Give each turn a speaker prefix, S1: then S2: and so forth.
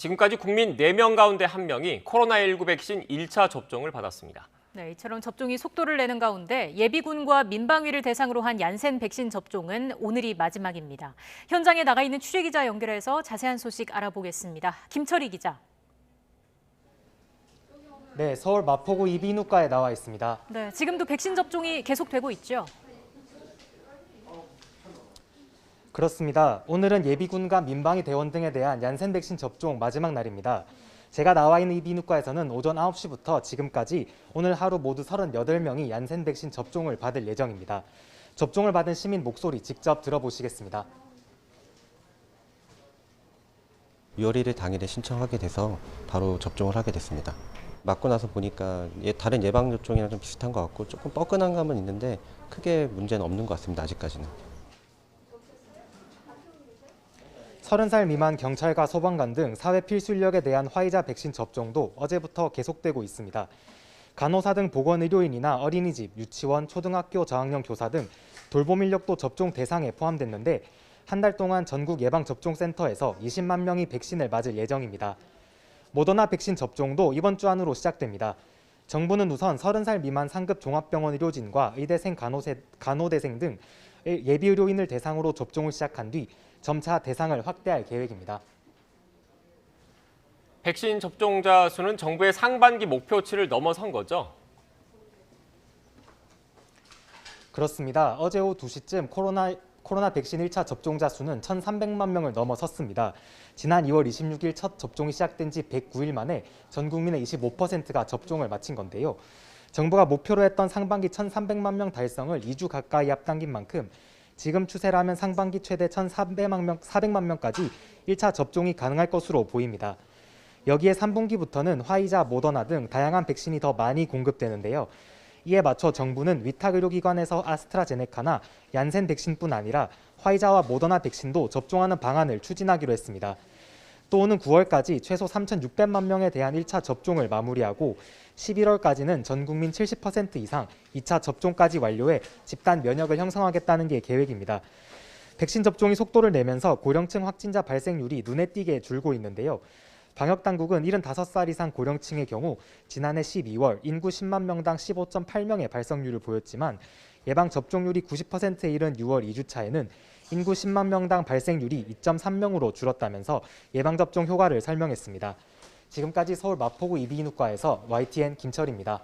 S1: 지금까지 국민 4명 가운데 1명이 코로나19 백신 1차 접종을 받았습니다.
S2: 네, 이처럼 접종이 속도를 내는 가운데 예비군과 민방위를 대상으로 한 얀센 백신 접종은 오늘이 마지막입니다. 현장에 나가 있는 취재기자 연결해서 자세한 소식 알아보겠습니다. 김철희 기자.
S3: 네, 서울 마포구 이비인후과에 나와 있습니다.
S2: 네, 지금도 백신 접종이 계속되고 있죠?
S3: 그렇습니다. 오늘은 예비군과 민방위 대원 등에 대한 얀센 백신 접종 마지막 날입니다. 제가 나와 있는 이비인후과에서는 오전 9시부터 지금까지 오늘 하루 모두 38명이 얀센 백신 접종을 받을 예정입니다. 접종을 받은 시민 목소리 직접 들어보시겠습니다.
S4: 6월 1일 당일에 신청하게 돼서 바로 접종을 하게 됐습니다. 맞고 나서 보니까 다른 예방접종이랑 좀 비슷한 것 같고 조금 뻐근한 감은 있는데 크게 문제는 없는 것 같습니다. 아직까지는.
S3: 30살 미만 경찰과 소방관 등 사회 필수 인력에 대한 화이자 백신 접종도 어제부터 계속되고 있습니다. 간호사 등 보건의료인이나 어린이집, 유치원, 초등학교 저학년 교사 등 돌봄 인력도 접종 대상에 포함됐는데 한 달 동안 전국 예방접종센터에서 20만 명이 백신을 맞을 예정입니다. 모더나 백신 접종도 이번 주 안으로 시작됩니다. 정부는 우선 30살 미만 상급 종합병원 의료진과 의대생, 간호대생 등 예비의료인을 대상으로 접종을 시작한 뒤 점차 대상을 확대할 계획입니다.
S1: 백신 접종자 수는 정부의 상반기 목표치를 넘어선 거죠?
S3: 그렇습니다. 어제 오후 2시쯤 코로나 백신 1차 접종자 수는 1,300만 명을 넘어섰습니다. 지난 2월 26일 첫 접종이 시작된 지 109일 만에 전 국민의 25%가 접종을 마친 건데요. 정부가 목표로 했던 상반기 1,300만 명 달성을 2주 가까이 앞당긴 만큼 지금 추세라면 상반기 최대 1,400만 명까지 1차 접종이 가능할 것으로 보입니다. 여기에 3분기부터는 화이자, 모더나 등 다양한 백신이 더 많이 공급되는데요. 이에 맞춰 정부는 위탁의료기관에서 아스트라제네카나 얀센 백신뿐 아니라 화이자와 모더나 백신도 접종하는 방안을 추진하기로 했습니다. 또 오는 9월까지 최소 3,600만 명에 대한 1차 접종을 마무리하고 11월까지는 전 국민 70% 이상 2차 접종까지 완료해 집단 면역을 형성하겠다는 게 계획입니다. 백신 접종이 속도를 내면서 고령층 확진자 발생률이 눈에 띄게 줄고 있는데요. 방역당국은 75살 이상 고령층의 경우 지난해 12월 인구 10만 명당 15.8명의 발생률을 보였지만 예방접종률이 90%에 이른 6월 2주차에는 인구 10만 명당 발생률이 2.3명으로 줄었다면서 예방접종 효과를 설명했습니다. 지금까지 서울 마포구 이비인후과에서 YTN 김철희입니다.